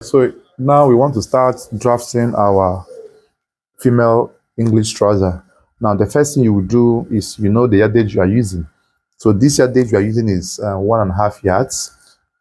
So now we want to start drafting our female English trouser. Now the first thing you will do is the yardage you are using. So this yardage you are using is 1.5 yards.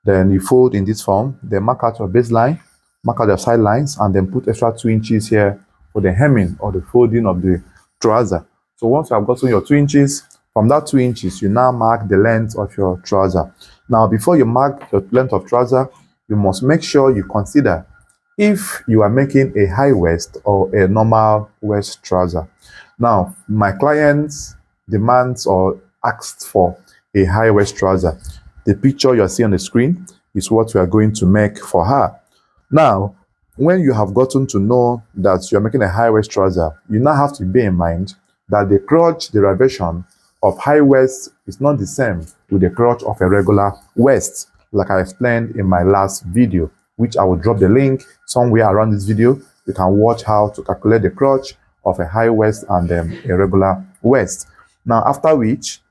Then you fold in this form, then mark out your baseline, mark out your side lines, and then put extra 2 inches here for the hemming or the folding of the trouser. So once you have gotten your 2 inches, from that 2 inches, you now mark the length of your trouser. Now, before you mark your length of trouser, you must make sure you consider if you are making a high waist or a normal waist trouser. Now, my clients demands or asked for a high waist trouser. The picture you're seeing on the screen is what we are going to make for her. Now, when you have gotten to know that you're making a high waist trouser, you now have to bear in mind that the crotch derivation of high waist is not the same with the crotch of a regular waist, like I explained in my last video, which I will drop the link somewhere around this video. You can watch how to calculate the crotch of a high waist and a regular waist. Now, after which,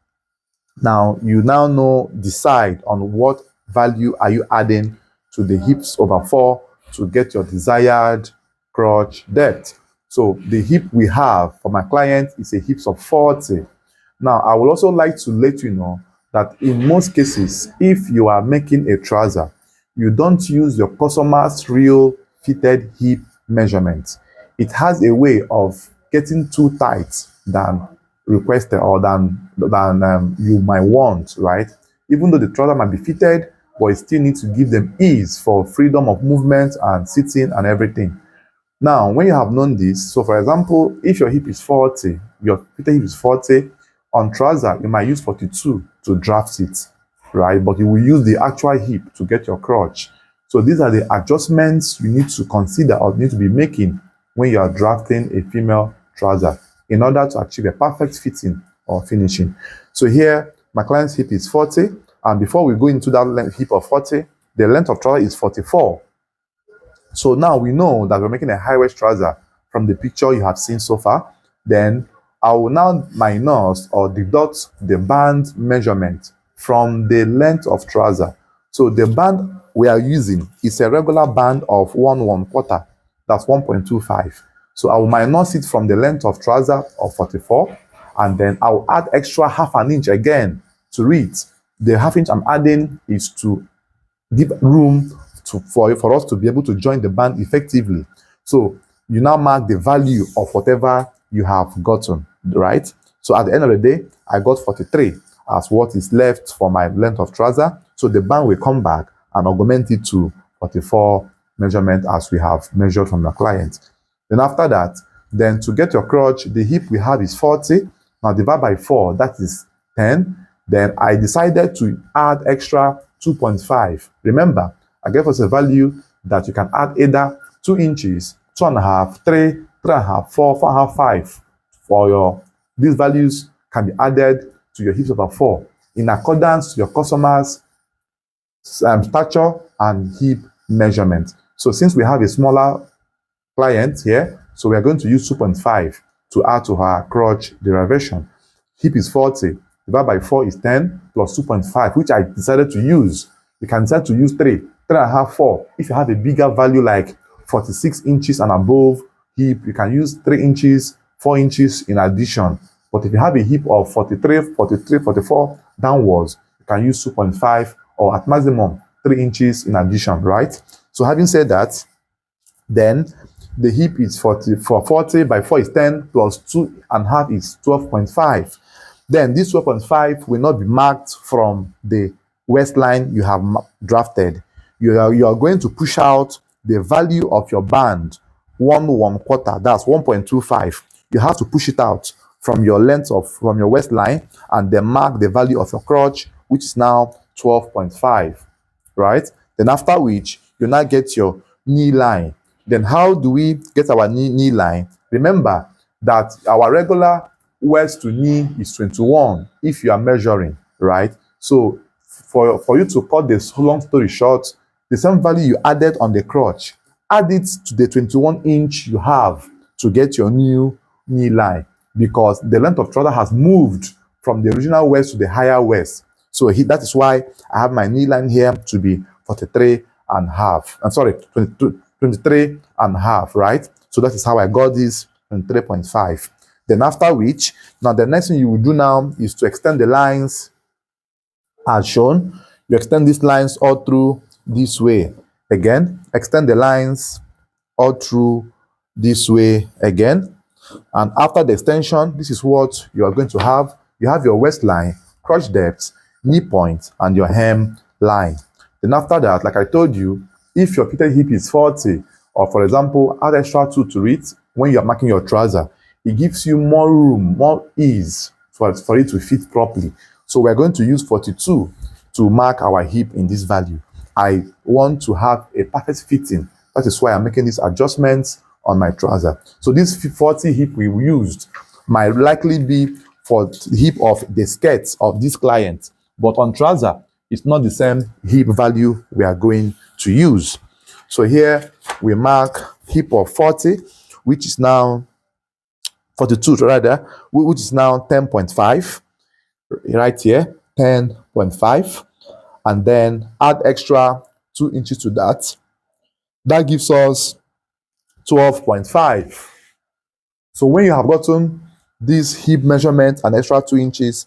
you now decide on what value are you adding to the hips over 4 to get your desired crotch depth. So the hip we have for my client is a hips of 40. Now, I would also like to let you know that in most cases, if you are making a trouser, you don't use your customer's real fitted hip measurement. It has a way of getting too tight than requested or than you might want, right? Even though the trouser might be fitted, but it still needs to give them ease for freedom of movement and sitting and everything. Now, when you have known this, so for example, if your hip is 40, your fitted hip is 40, on trouser, you might use 42 to draft it, right? But you will use the actual hip to get your crotch. So these are the adjustments you need to consider or need to be making when you are drafting a female trouser in order to achieve a perfect fitting or finishing. So here, my client's hip is 40, and before we go into that hip of 40, the length of trouser is 44. So now we know that we're making a high waist trouser from the picture you have seen so far. Then I will now minus or deduct the band measurement from the length of trouser. So the band we are using is a regular band of 1/4. That's 1.25. So I will minus it from the length of trouser of 44, and then I will add extra 1/2 inch again to it. The 1/2 inch I'm adding is to give room for us to be able to join the band effectively. So you now mark the value of whatever you have gotten, right? So at the end of the day, I got 43 as what is left for my length of trouser. So the band will come back and augment it to 44 measurement as we have measured from the client. Then after that, then to get your crotch, the hip we have is 40. Now divide by 4, that is 10. Then I decided to add extra 2.5. Remember, I gave us a value that you can add either 2 inches, 2.5, 3, 3.5, 4, 4.5, 5. These values can be added to your hips over 4 in accordance to your customer's stature and hip measurement. So since we have a smaller client here, so we are going to use 2.5 to add to her crotch derivation. Hip is 40, divided by 4 is 10, plus 2.5, which I decided to use. You can decide to use 3, 3.5, 4. If you have a bigger value like 46 inches and above hip, you can use 3 inches, 4 inches in addition. But if you have a hip of 43, 43, 44 downwards, you can use 2.5 or at maximum 3 inches in addition, right? So having said that, then the hip is 40 by 4 is 10 plus 2.5 is 12.5. Then this 12.5 will not be marked from the waistline you have drafted. You are going to push out the value of your band 1/4, that's 1.25. You have to push it out from your from your waistline and then mark the value of your crotch, which is now 12.5, right? Then after which you now get your knee line. Then how do we get our knee line? Remember that our regular waist to knee is 21 if you are measuring, right? So for you to cut this long story short, the same value you added on the crotch, add it to the 21 inch you have to get your new knee line, because the length of trouser has moved from the original waist to the higher waist. So that is why I have my knee line here to be 43 and half. I'm sorry, 23 and half, right? So that is how I got this 23.5. Then after which, now the next thing you will do now is to extend the lines as shown. You extend these lines all through this way. Again, extend the lines all through this way again. And after the extension, this is what you are going to have. You have your waistline, crotch depth, knee point, and your hem line. Then after that, like I told you, if your fitted hip is 40, or for example, add extra 2 to it when you are marking your trouser, it gives you more room, more ease for it to fit properly. So we're going to use 42 to mark our hip in this value. I want to have a perfect fitting. That is why I'm making these adjustments on my trouser. So this 40 hip we used might likely be for the hip of the skirts of this client, but on trouser, it's not the same hip value we are going to use. So here we mark hip of 40, which is now 42 rather, which is now 10.5, right here, 10.5, and then add extra 2 inches to that. That gives us 12.5. So when you have gotten this hip measurement and extra 2 inches,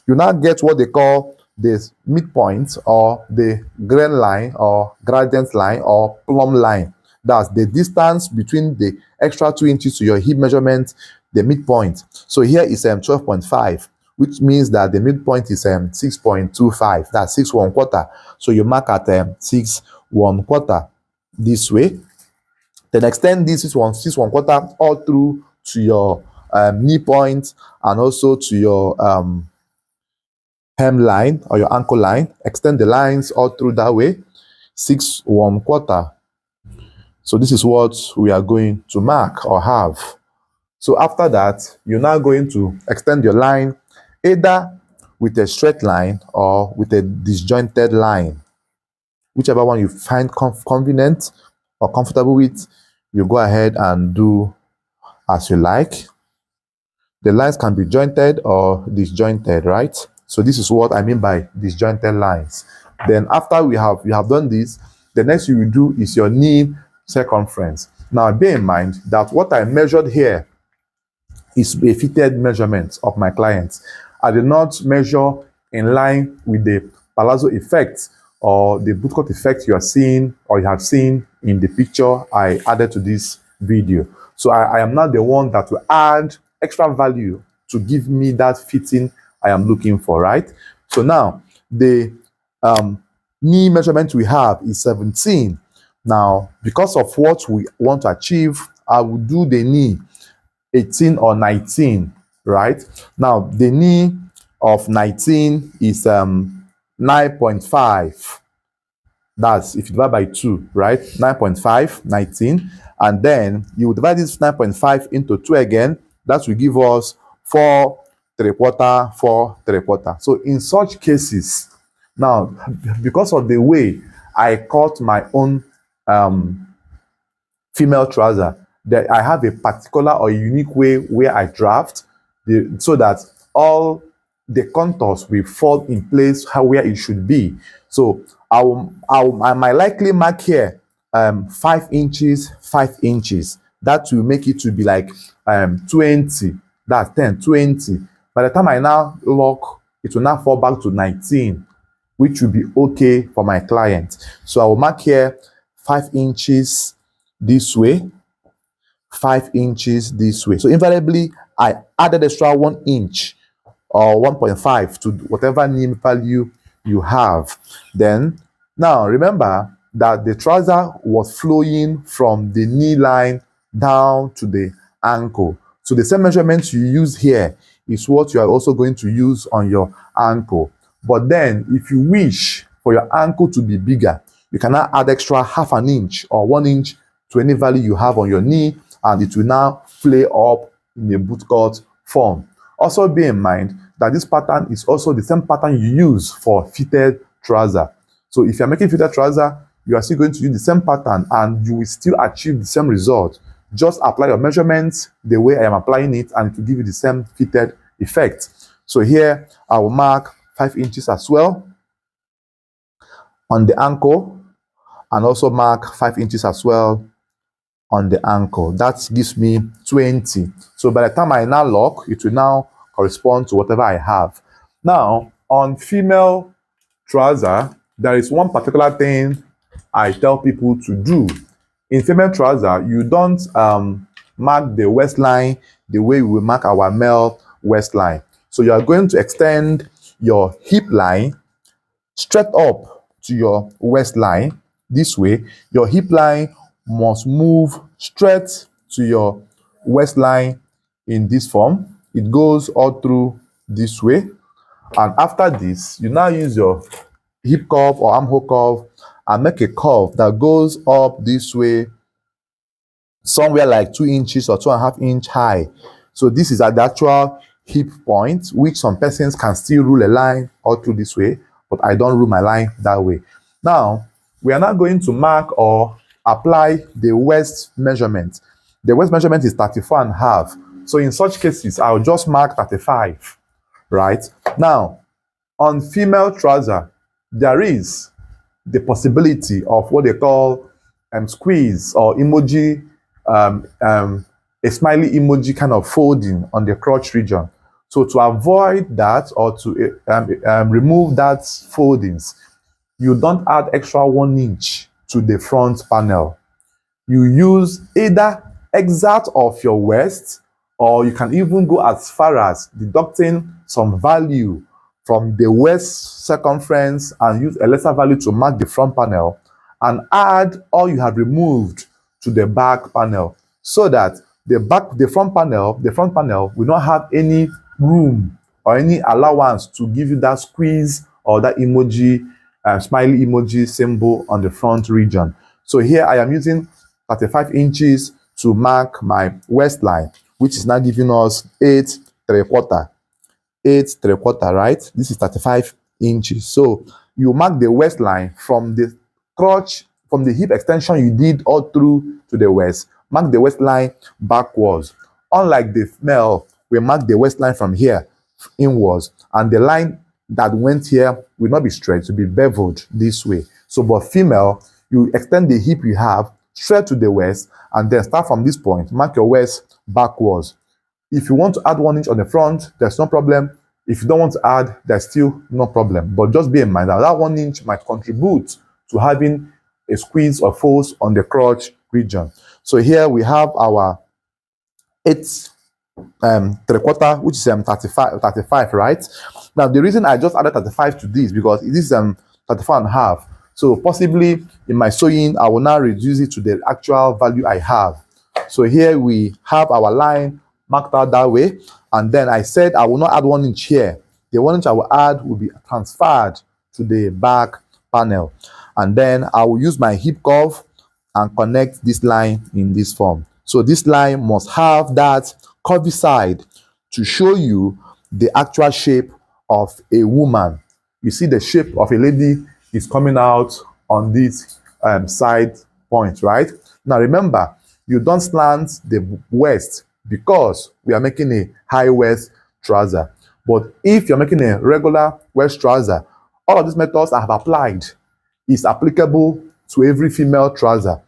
you now get what they call the midpoint or the grain line or gradient line or plumb line. That's the distance between the extra 2 inches to your hip measurement, the midpoint. So here is 12.5, which means that the midpoint is 6.25. That's 6 1/4. So you mark at 6 1/4 this way. Then extend this 6 1/4 all through to your knee point and also to your hem line or your ankle line. Extend the lines all through that way, 6 1/4. So this is what we are going to mark or have. So after that, you're now going to extend your line either with a straight line or with a disjointed line. Whichever one you find convenient or comfortable with, you go ahead and do as you like. The lines can be jointed or disjointed, right? So this is what I mean by disjointed lines. Then after you have done this, the next you will do is your knee circumference. Now bear in mind that what I measured here is a fitted measurement of my clients. I did not measure in line with the palazzo effect or the bootcut effect you are seeing or you have seen in the picture I added to this video. So I am not the one that will add extra value to give me that fitting I am looking for, right? So now the knee measurement we have is 17. Now, because of what we want to achieve, I will do the knee 18 or 19, right? Now, the knee of 19 is 9.5. That's if you divide by 2, right? 9.5, 19. And then you will divide this 9.5 into 2 again. That will give us 4 3/4, 4 3/4. So in such cases, now, because of the way I cut my own female trouser, that I have a particular or unique way where I draft so that all the contours will fall in place where it should be. So I might likely mark here 5 inches, 5 inches. That will make it to be like 20. That's 10, 20. By the time I now lock, it will now fall back to 19, which will be okay for my client. So I will mark here 5 inches this way, 5 inches this way. So invariably, I added extra 1 inch or 1.5 to whatever knee value you have. Then, now remember that the trouser was flowing from the knee line down to the ankle. So the same measurements you use here is what you are also going to use on your ankle. But then, if you wish for your ankle to be bigger, you can now add extra half an inch or 1 inch to any value you have on your knee, and it will now flare up in a bootcut form. Also bear in mind that this pattern is also the same pattern you use for fitted trouser. So if you're making fitted trouser, you are still going to use the same pattern and you will still achieve the same result. Just apply your measurements the way I am applying it and it will give you the same fitted effect. So here I will mark 5 inches as well on the ankle, and also mark 5 inches as well on the ankle. That gives me 20. So by the time I now lock, it will now correspond to whatever I have. Now, on female trouser, there is one particular thing I tell people to do. In female trouser, you don't mark the waistline the way we mark our male waistline. So you are going to extend your hip line straight up to your waistline. This way, your hip line must move straight to your waistline in this form. It goes all through this way. And after this, you now use your hip curve or armhole curve and make a curve that goes up this way, somewhere like 2 inches or 2.5 inch high. So this is at the actual hip point, which some persons can still rule a line all through this way, but I don't rule my line that way. Now, we are not going to mark or apply the waist measurement. The waist measurement is 34.5. So in such cases, I'll just mark 35, right? Now, on female trouser, there is the possibility of what they call squeeze or emoji, a smiley emoji kind of folding on the crotch region. So to avoid that or to remove that foldings, you don't add extra 1 inch to the front panel. You use either exact of your waist, or you can even go as far as deducting some value from the waist circumference and use a lesser value to mark the front panel and add all you have removed to the back panel, so that the front panel will not have any room or any allowance to give you that squeeze or that emoji, smiley emoji symbol on the front region. So here I am using 35 inches to mark my waistline, which is now giving us 8.75. 8.75, right? This is 35 inches. So you mark the waistline from the crotch, from the hip extension you did all through to the waist. Mark the waistline backwards. Unlike the male, we mark the waistline from here inwards, and the line that went here will not be straight, to be beveled this way. So, but female, you extend the hip you have straight to the waist, and then start from this point, mark your waist backwards. If you want to add 1 inch on the front, there's no problem. If you don't want to add, there's still no problem. But just be in mind that 1 inch might contribute to having a squeeze or force on the crotch region. So here we have our 8.75, which is 35, right? Now the reason I just added 35 to this, because it is 34.5. So possibly in my sewing, I will now reduce it to the actual value I have. So here we have our line marked out that way, and then I said I will not add 1 inch here. The 1 inch I will add will be transferred to the back panel, and then I will use my hip curve and connect this line in this form. So this line must have that curvy side to show you the actual shape of a woman. You see the shape of a lady is coming out on this side point, right? Now remember, you don't slant the waist because we are making a high waist trouser. But if you're making a regular waist trouser, all of these methods I have applied is applicable to every female trouser,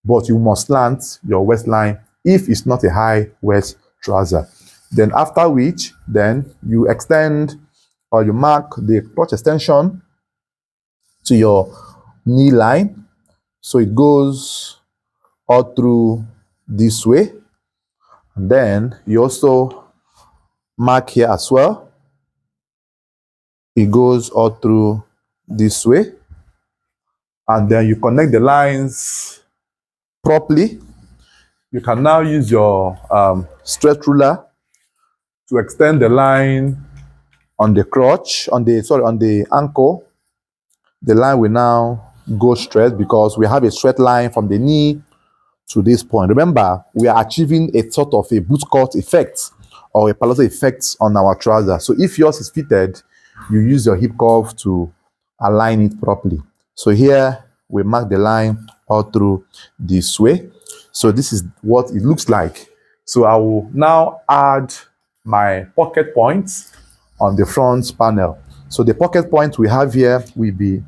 but you must slant your waistline if it's not a high waist trouser. Then after which, then you extend or you mark the crotch extension to your knee line. So it goes all through this way. And then you also mark here as well. It goes all through this way. And then you connect the lines properly. You can now use your straight ruler to extend the line on the crotch, on the ankle. The line will now go straight because we have a straight line from the knee to this point. Remember, we are achieving a sort of a boot cut effect or a palazzo effect on our trouser. So if yours is fitted, you use your hip curve to align it properly. So here we mark the line all through this way. So this is what it looks like. So I will now add my pocket points on the front panel. So the pocket point we have here will be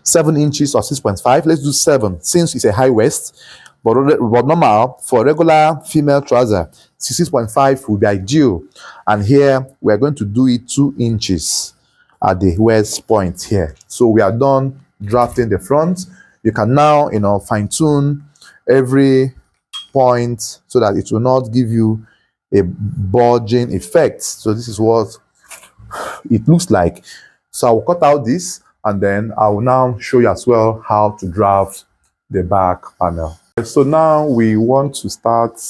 7 inches or 6.5. Let's do 7 since it's a high waist. But normal for regular female trouser, 6.5 will be ideal. And here we are going to do it 2 inches at the waist point here. So we are done drafting the front. You can now, fine tune every point so that it will not give you a bulging effect. So this is what it looks like. So I will cut out this and then I will now show you as well how to draft the back panel. So now we want to start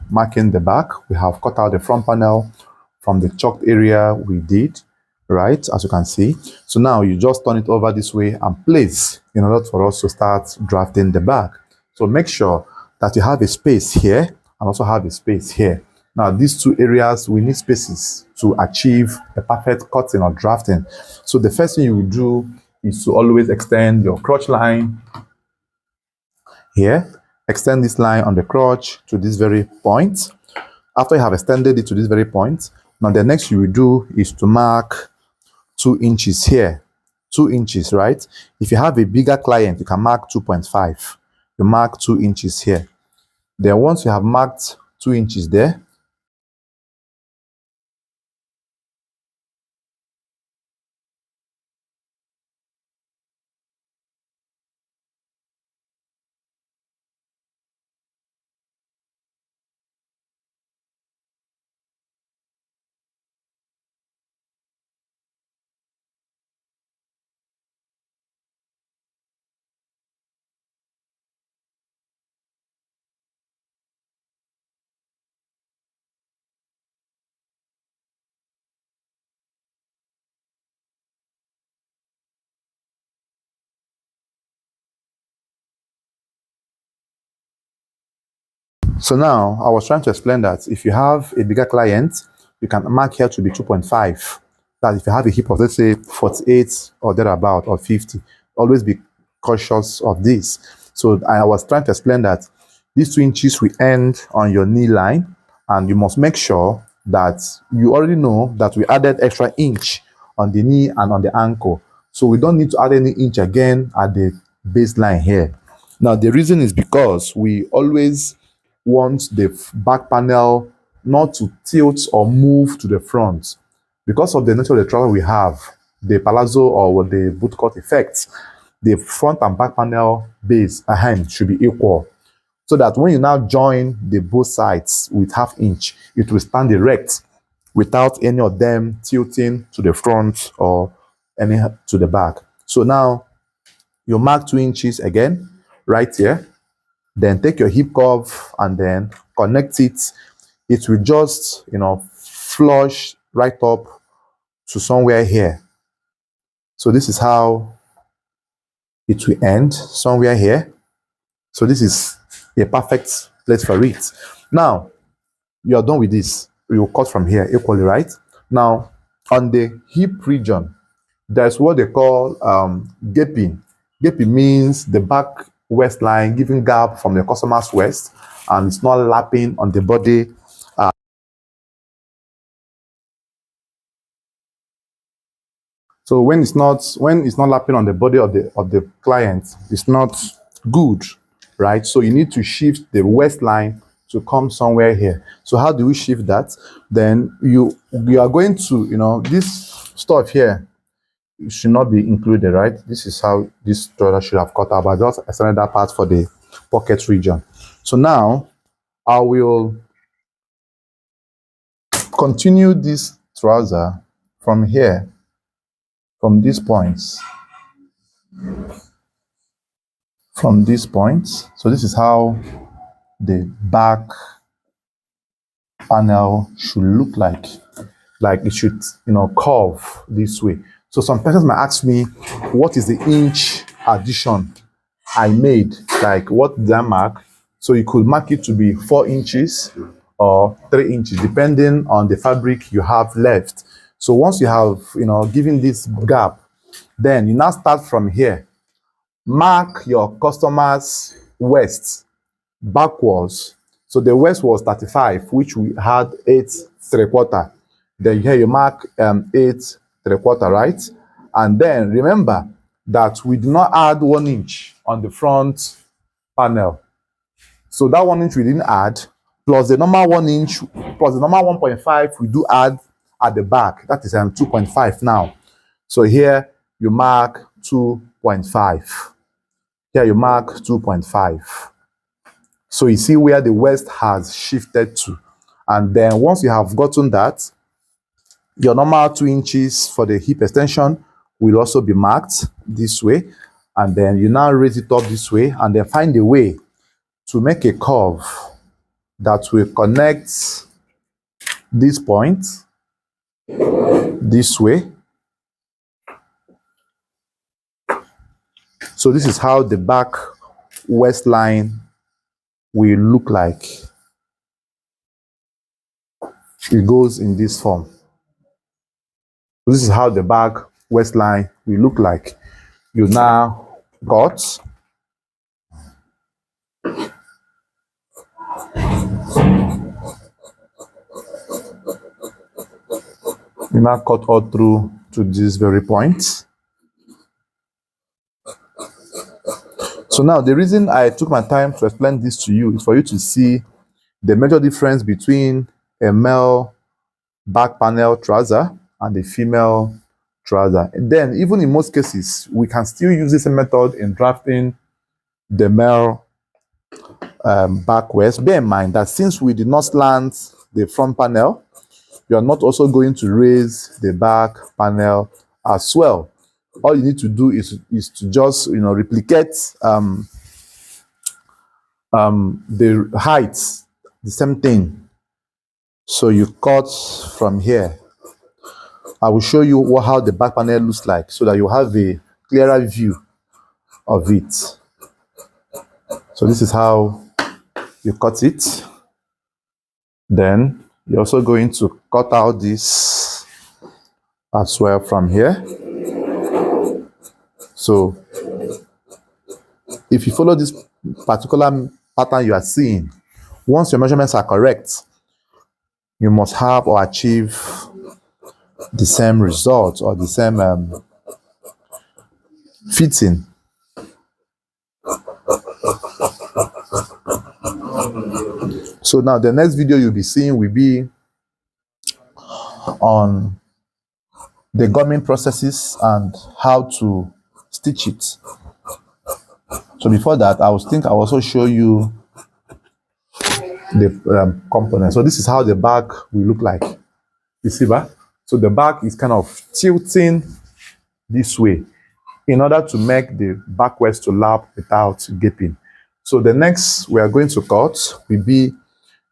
marking the back. We have cut out the front panel from the chalked area we did, right, as you can see. So now you just turn it over this way and place in order for us to start drafting the back. So make sure that you have a space here and also have a space here. Now, these two areas, we need spaces to achieve a perfect cutting or drafting. So the first thing you will do is to always extend your crotch line here. Extend this line on the crotch to this very point. After you have extended it to this very point, now the next you will do is to mark 2 inches here. 2 inches, right? If you have a bigger client, you can mark 2.5. You mark 2 inches here. Then once you have marked 2 inches there, so now I was trying to explain that if you have a bigger client, you can mark here to be 2.5. That if you have a hip of, let's say, 48 or thereabout or 50, always be cautious of this. So I was trying to explain that these 2 inches will end on your knee line, and you must make sure that you already know that we added extra inch on the knee and on the ankle. So we don't need to add any inch again at the baseline here. Now, the reason is because we always want the back panel not to tilt or move to the front. Because of the nature of the trouser we have, the palazzo or the bootcut effect, the front and back panel base should be equal. So that when you now join the both sides with ½ inch, it will stand erect without any of them tilting to the front or any to the back. So now you mark 2 inches again, right here. Then take your hip curve and then connect it. It will just, flush right up to somewhere here. So this is how it will end, somewhere here. So this is a perfect place for it. Now, you are done with this. You will cut from here equally, right? Now, on the hip region, there's what they call gaping. Gaping means the back waistline giving gap from the customer's waist, and it's not lapping on the body. So when it's not lapping on the body of the client, it's not good, right? So you need to shift the waistline to come somewhere here. So how do we shift that? Then you are going to, this stuff here should not be included, right? This is how this trouser should have cut out, but just extended that part for the pocket region. So now I will continue this trouser from here, from these points. From these points. So this is how the back panel should look like. Like it should, curve this way. So some persons might ask me, what is the inch addition I made? Like what did I mark? So you could mark it to be 4 inches or 3 inches, depending on the fabric you have left. So once you have, given this gap, then you now start from here. Mark your customer's waist backwards. So the waist was 35, which we had 8¾ Then here you mark 8¾ right? And then remember, that we do not add 1 inch on the front panel. So that 1 inch we didn't add, plus the normal 1 inch, plus the normal 1.5 we do add at the back. That is 2.5 now. So here you mark 2.5. Here you mark 2.5. So you see where the waist has shifted to. And then once you have gotten that, your normal 2 inches for the hip extension will also be marked this way. And then you now raise it up this way and then find a way to make a curve that will connect this point this way. So this is how the back waistline will look like. It goes in this form. This is how the back waistline will look like. You now cut. You now cut all through to this very point. So now the reason I took my time to explain this to you is for you to see the major difference between a male back panel trouser and a female trouser. And then even in most cases, we can still use this method in drafting the male back waist. Bear in mind that since we did not slant the front panel, you are not also going to raise the back panel as well. All you need to do is to just replicate the heights, the same thing. So you cut from here. I will show you how the back panel looks like so that you have a clearer view of it. So this is how you cut it. Then you're also going to cut out this as well from here. So if you follow this particular pattern you are seeing, once your measurements are correct, you must have or achieve the same result or the same fitting. So now the next video you'll be seeing will be on the gumming processes and how to stitch it. So before that, I will also show you the components. So this is how the back will look like. You see that? So the back is kind of tilting this way in order to make the back waist to lap without gaping. So the next we are going to cut will be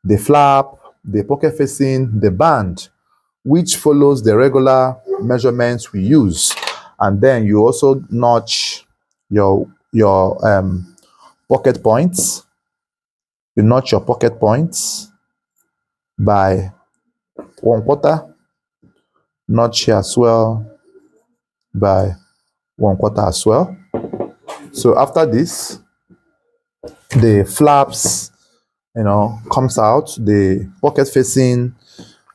the flap, the pocket facing, the band, which follows the regular measurements we use. And then you also notch your pocket points. You notch your pocket points by 1/4. Notch here as well by 1/4 as well. So after this, the flaps, comes out. The pocket facing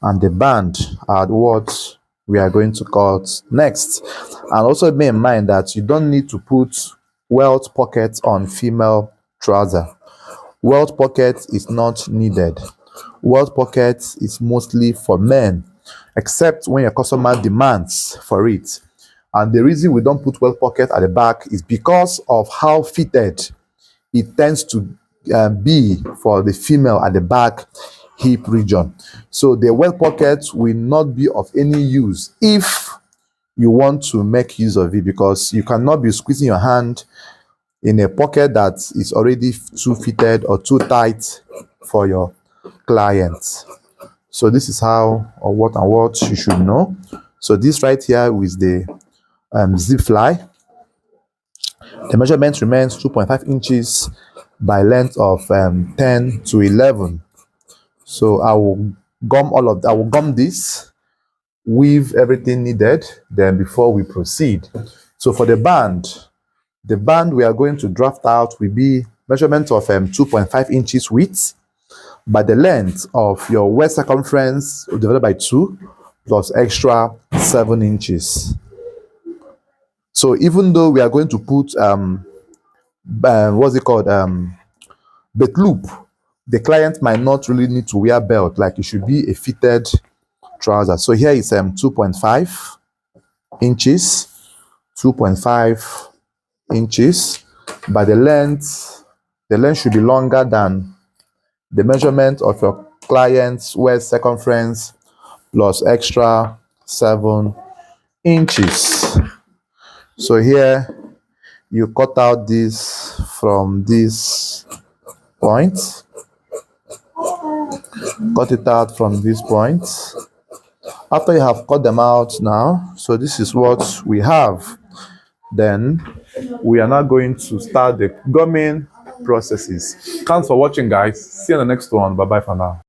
and the band are what we are going to cut next. And also bear in mind that you don't need to put welt pockets on female trouser. Welt pocket is not needed. Welt pocket is mostly for men, except when your customer demands for it. And the reason we don't put welt pocket at the back is because of how fitted it tends to be for the female at the back hip region. So the welt pocket will not be of any use if you want to make use of it, because you cannot be squeezing your hand in a pocket that is already too fitted or too tight for your client. So this is how or what you should know. So this right here with the zip fly, the measurement remains 2.5 inches by length of 10 to 11. So I will gum this, weave everything needed, then before we proceed. So for the band we are going to draft out will be measurement of 2.5 inches width by the length of your waist circumference divided by 2 plus extra 7 inches. So even though we are going to put what's it called, belt loop, the client might not really need to wear belt. Like, it should be a fitted trouser. So here is 2.5 inches, 2.5 inches, but the length should be longer than the measurement of your client's waist circumference plus extra 7 inches. So here you cut out this from this point, cut it out from this point. After you have cut them out now, so this is what we have. Then we are now going to start the gumming processes. Thanks for watching, guys. See you in the next one. Bye bye for now.